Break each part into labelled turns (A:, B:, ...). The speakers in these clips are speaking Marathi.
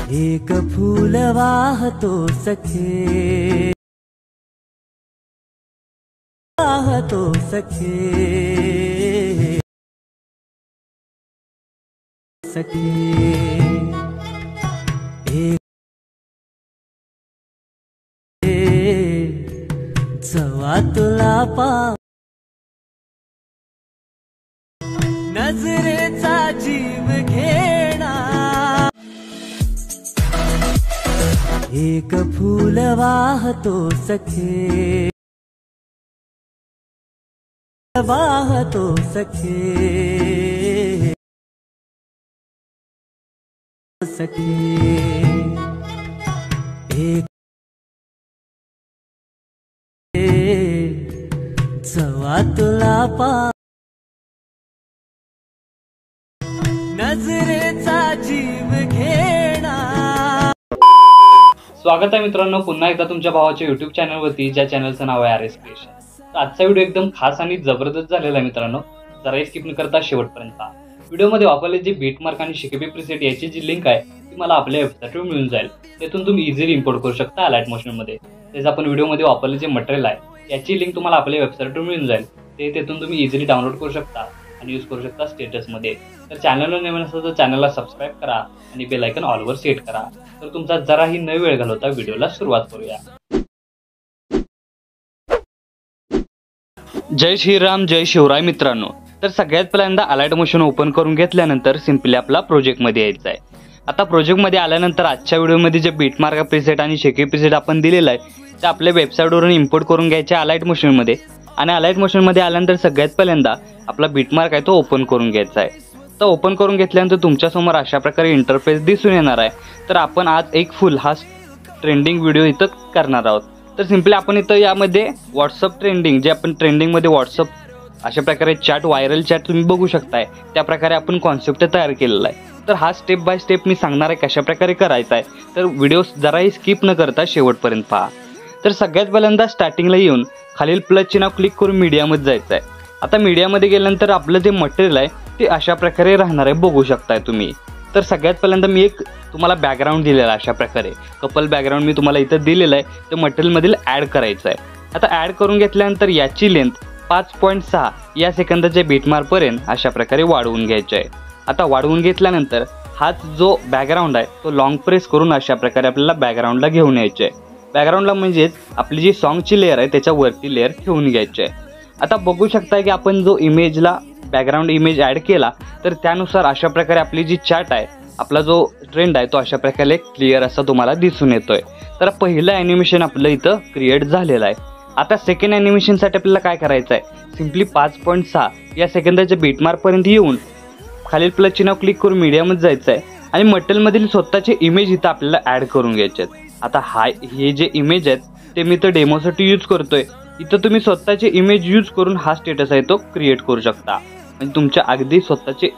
A: एक फूल वाहतो सखे, वाहतो सखे, सखे जवा तुला पा नजरेचा जीव घेणा, एक फूल वाहतो सखे, वाहतो सखे, सखे एक जवा तुला पा नजरेचा जीव घेणा।
B: स्वागत आहे मित्रांनो पुन्हा एकदा तुमच्या भावाच्या YouTube चॅनलवरती, ज्या चॅनलचं नाव आहे RS क्रिएशन। आजचा व्हिडिओ एकदम खास आणि जबरदस्त झालेला आहे मित्रांनो, जरा स्किप न करता शेवटपर्यंत। व्हिडिओमध्ये वापरले जे बीटमार्क आणि शिकेबी प्रीसेट याची जी लिंक आहे ती मला आपल्या वेबसाईटवर मिळून जाईल, त्यातून तुम्ही इझिली इम्पोर्ट करू शकता अलाइट मोशन मध्ये। तेच आपण व्हिडिओमध्ये वापरले जे मटेरियल आहे याची लिंक तुम्हाला आपल्या वेबसाईटवर मिळून जाईल, ते तेथून तुम्ही इझिली डाउनलोड करू शकता आणि यूज करू शकता स्टेटस मध्ये। तर चॅनलवर नवीन असेल तर चॅनलला सबस्क्राइब करा आणि बेल आयकॉन ऑल वर सेट करा। तर तुमचा जराही न वेळ घालवता व्हिडिओला सुरुवात करूया। जय श्रीराम, जय शिवराय मित्रांनो। तर सगळ्यात पहिल्यांदा अलाइट मोशन ओपन करून घेतल्यानंतर सिंपली आपला प्रोजेक्ट मध्ये यायचं आहे। आता प्रोजेक्ट मध्ये आल्यानंतर आजच्या व्हिडिओमध्ये जे बीटमार्क प्रीसेट आणि शेकेबी प्रीसेट आपण दिलेला आहे ते आपल्या वेबसाईटवरून इम्पोर्ट करून घ्यायचे अलाइट मोशन मध्ये। आणि अलाइट मोशन मध्ये आल्यानंतर सगळ्यात पहिल्यांदा आपला बीटमार्क आहे तो ओपन करून घ्यायचा आहे। तर ओपन करून घेतल्यानंतर तुमच्या समोर अशा प्रकारे इंटरफेस दिसून येणार आहे। तर आपण आज एक फुल हा ट्रेंडिंग व्हिडिओ इथं करणार आहोत। तर सिंपली आपण इथं यामध्ये व्हॉट्सअप ट्रेंडिंग, जे आपण ट्रेंडिंग मध्ये व्हॉट्सअप अशा प्रकारे चॅट, व्हायरल चॅट तुम्ही बघू शकताय, त्या प्रकारे आपण कॉन्सेप्ट तयार केलेला आहे। तर हा स्टेप बाय स्टेप मी सांगणार आहे कशा प्रकारे करायचा आहे, तर व्हिडिओ जराही स्किप न करता शेवटपर्यंत पहा। तर सगळ्यात पहिल्यांदा स्टार्टिंगला येऊन खालील प्लस चिन्ह क्लिक करून मीडियामध्ये जायचं आहे। आता मीडियामध्ये गेल्यानंतर आपलं जे मटेरियल आहे ते अशा प्रकारे राहणार आहे, बघू शकताय तुम्ही। तर सगळ्यात पहिल्यांदा मी एक तुम्हाला बॅकग्राऊंड दिलेला अशा प्रकारे कपल बॅकग्राऊंड मी तुम्हाला इथं दिलेलं आहे, ते मटेरियल मधील ऍड करायचं आहे। आता ऍड करून घेतल्यानंतर याची लेंथ 5.6 या सेकंदाच्या बीटमार्क पर्यंत अशा प्रकारे वाढवून घ्यायचे आहे। आता वाढवून घेतल्यानंतर हाच जो बॅकग्राऊंड आहे तो लॉंग प्रेस करून अशा प्रकारे आपल्याला बॅकग्राऊंडला घेऊन यायचे आहे। बॅकग्राऊंडला म्हणजेच आपली जी सॉन्गची लेअर आहे त्याच्या वरती लेअर ठेवून घ्यायची आहे। आता बघू शकता की आपण जो इमेजला बॅकग्राऊंड इमेज ऍड केला तर त्यानुसार अशा प्रकारे आपली जी चार्ट आहे, आपला जो ट्रेंड आहे तो अशा प्रकारे क्लिअर असा तुम्हाला दिसून येतोय। तर पहिलं ॲनिमेशन आपलं इथं क्रिएट झालेलं आहे। आता सेकंड ॲनिमेशनसाठी आपल्याला काय करायचं आहे, सिंपली 5.6 या सेकंदाच्या बीटमार्क पर्यंत येऊन खालील प्लस चिन्ह क्लिक करून मीडियामध्ये जायचं आहे आणि मटेरियलमधील स्वतःचे इमेज इथं आपल्याला ॲड करून घ्यायचे आहेत। आता हे जे इमेज आहेत ते मी तर डेमोसाठी यूज करतोय, इथं तुम्ही स्वतःचे इमेज यूज करून हा स्टेटस आहे तो क्रिएट करू शकता। म्हणजे तुमच्या अगदी स्वतःचे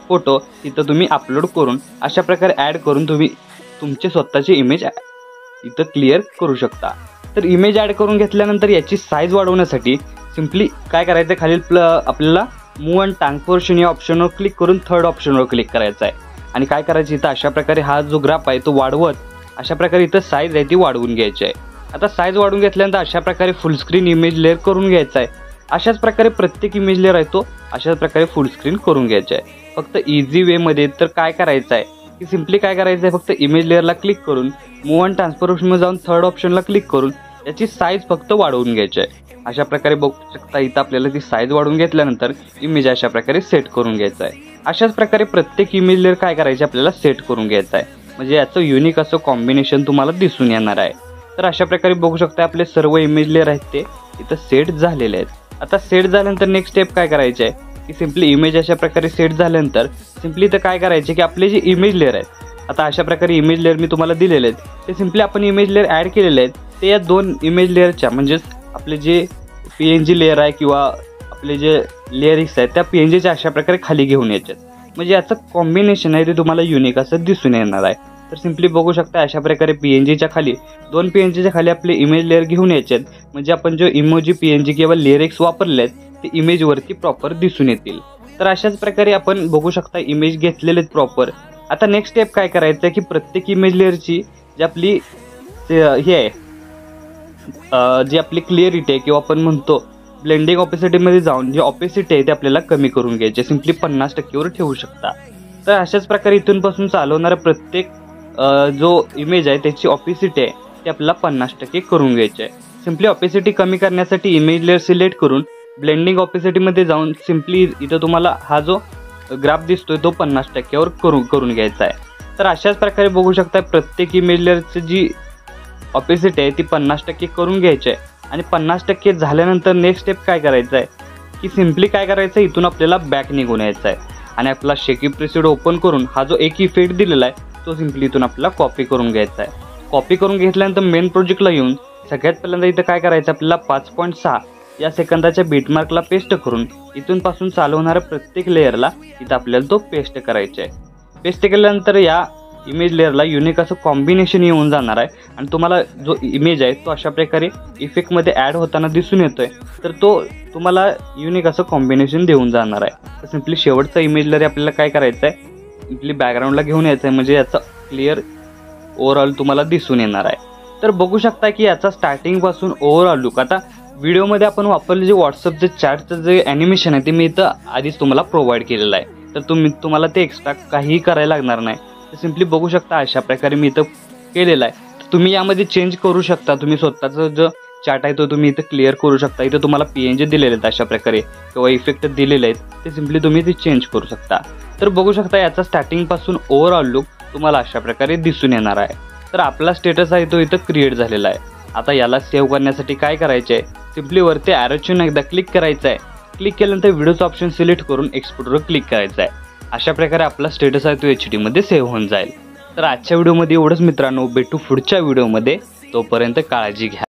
B: फोटो इथं तुम्ही अपलोड करून अशा प्रकारे ॲड करून तुम्ही तुमचे स्वतःचे इमेज इथं क्लिअर करू शकता। तर इमेज ॲड करून घेतल्यानंतर याची साईज वाढवण्यासाठी सिंपली काय करायचं आहे, खालील आपल्याला मूव अँड ट्रान्सफॉर्मेशन या ऑप्शनवर क्लिक करून थर्ड ऑप्शनवर क्लिक करायचं आहे आणि काय करायचं इथं अशा प्रकारे हा जो ग्राफ आहे तो वाढवत अशा प्रकारे इथं साईज आहे ती वाढवून घ्यायची आहे। आता साईज वाढवून घेतल्यानंतर अशा प्रकारे फुल स्क्रीन इमेज लेअर करून घ्यायचा आहे। अशाच प्रकारे प्रत्येक इमेज लेअर आहे तो अशाच प्रकारे फुल स्क्रीन करून घ्यायचा आहे। फक्त इझी वे मध्ये तर काय करायचं आहे की सिंपली काय करायचं आहे, फक्त इमेज लेअरला क्लिक करून मूव अँड ट्रान्सफॉर्मेशनमध्ये जाऊन थर्ड ऑप्शनला क्लिक करून याची साईज फक्त वाढवून घ्यायची आहे। अशा प्रकारे बघू शकता इथं आपल्याला ती साईज वाढवून घेतल्यानंतर इमेज अशा प्रकारे सेट करून घ्यायचा आहे। अशाच प्रकारे प्रत्येक इमेज लेअर काय करायचे आपल्याला सेट करून घ्यायचं आहे, म्हणजे याचं युनिक असं कॉम्बिनेशन तुम्हाला दिसून येणार आहे। तर अशा प्रकारे बघू शकता आपले सर्व इमेज लेअर आहेत ते इथं सेट झालेले आहेत। आता सेट झाल्यानंतर नेक्स्ट स्टेप काय करायचे आहे की सिंपली इमेज अशा प्रकारे सेट झाल्यानंतर सिंपली तर काय करायचे की आपले जे इमेज लेअर आहेत, आता अशा प्रकारे इमेज लेअर मी तुम्हाला दिलेले आहेत, ते सिंपली आपण इमेज लेअर ॲड केलेले आहेत ते या दोन इमेज लेअरच्या म्हणजेच आपले जे PNG लेअर आहे किंवा आपले जे लेअरिक्स आहेत त्या PNGच्या अशा प्रकारे खाली घेऊन यायच्यात, म्हणजे याचं कॉम्बिनेशन आहे ते तुम्हाला युनिक असं दिसून येणार आहे। तर सिंपली बघू शकता अशा प्रकारे PNGच्या खाली दोन PNGच्या खाली आपले इमेज लेअर घेऊन यायचे आहेत, म्हणजे आपण जो इमोजी PNG किंवा लेअरिक्स वापरले आहेत ते इमेजवरती प्रॉपर दिसून येतील। तर अशाच प्रकारे आपण बघू शकता इमेज घेतलेले आहेत प्रॉपर आता नेक्स्ट स्टेप काय करायचं आहे की प्रत्येक इमेज लेअरची जी आपली हे आहे जी आपली क्लिअरिटी आहे किंवा आपण म्हणतो ब्लेंडिंग ऑपेसिटीमध्ये जाऊन जी ऑपेसिटी आहे ती आपल्याला कमी करून घ्यायची, सिम्पली 50% ठेवू शकता. तर अशाच प्रकारे इथून पासून चालवणारा प्रत्येक जो इमेज आहे त्याची ऑपेसिटी आहे ती आपल्याला 50% करून घ्यायची आहे. सिम्पली ऑपेसिटी कमी करण्यासाठी इमेज लेअर सिलेक्ट करून ब्लेंडिंग ऑपेसिटीमध्ये जाऊन सिम्पली इथं तुम्हाला हा जो ग्राफ दिसतोय तो 50%वर करून घ्यायचा आहे. तर अशाच प्रकारे बघू शकता प्रत्येक इमेज लेअरची जी ऑपेसिटी आहे ती 50% करून घ्यायची आहे. आणि 50% झाल्यानंतर नेक्स्ट स्टेप काय करायचं आहे की सिम्पली काय करायचं आहे, इथून आपल्याला बॅक निघून यायचं आहे आणि आपला शेकी प्रीसेट ओपन करून हा जो एक इफेक्ट दिलेला आहे तो सिम्पली इथून आपल्याला कॉपी करून घ्यायचा आहे. कॉपी करून घेतल्यानंतर मेन प्रोजेक्टला येऊन सगळ्यात पहिल्यांदा इथं काय करायचं आपल्याला 5.6 या सेकंदाच्या बीटमार्कला पेस्ट करून इथून पासून चालू होणाऱ्या प्रत्येक लेअरला इथं आपल्याला तो पेस्ट करायचा आहे. पेस्ट केल्यानंतर या इमेज लेअरला युनिक असं कॉम्बिनेशन येऊन जाणार आहे आणि तुम्हाला जो इमेज आहे तो अशा प्रकारे इफेक्टमध्ये ॲड होताना दिसून येतोय. तर तो तुम्हाला युनिक असं कॉम्बिनेशन देऊन जाणार आहे. तर सिम्पली शेवटचा इमेज लेअर आपल्याला काय करायचं आहे, सिम्पली बॅकग्राऊंडला घेऊन यायचं आहे म्हणजे याचा क्लिअर ओव्हरऑल तुम्हाला दिसून येणार आहे. तर बघू शकता की याचा स्टार्टिंगपासून ओव्हरऑल लुक आता व्हिडिओमध्ये आपण वापरले जे व्हॉट्सअपचे चॅटचं जे ॲनिमेशन आहे ते मी इथं आधीच तुम्हाला प्रोव्हाइड केलेलं आहे. तर तुम्हाला ते एक्स्ट्रा काहीही करायला लागणार नाही. तर सिम्पली बघू शकता अशा प्रकारे मी इथं केलेलं आहे. तुम्ही यामध्ये चेंज करू शकता, तुम्ही स्वतःचं जो चार्ट आहे तो तुम्ही इथं क्लिअर करू शकता. इथं तुम्हाला PNG दिलेले आहेत अशा प्रकारे किंवा इफेक्ट दिलेले आहेत ते सिम्पली तुम्ही ते चेंज करू शकता. तर बघू शकता याचा स्टार्टिंगपासून ओव्हरऑल लुक तुम्हाला अशा प्रकारे दिसून येणार आहे. तर आपला स्टेटस आहे तो इथं क्रिएट झालेला आहे. आता याला सेव्ह करण्यासाठी काय करायचं आहे, सिम्पली वरती ॲरोचिन एकदा क्लिक करायचं आहे. क्लिक केल्यानंतर व्हिडिओचं ऑप्शन सिलेक्ट करून एक्सपोर्टवर क्लिक करायचं आहे. अशा प्रकारे आपला स्टेटस आहे तो HD मध्ये सेव्ह होऊन जाईल. तर आजच्या व्हिडिओमध्ये एवढंच मित्रांनो, भेटू पुढच्या व्हिडिओमध्ये. तोपर्यंत काळजी घ्या.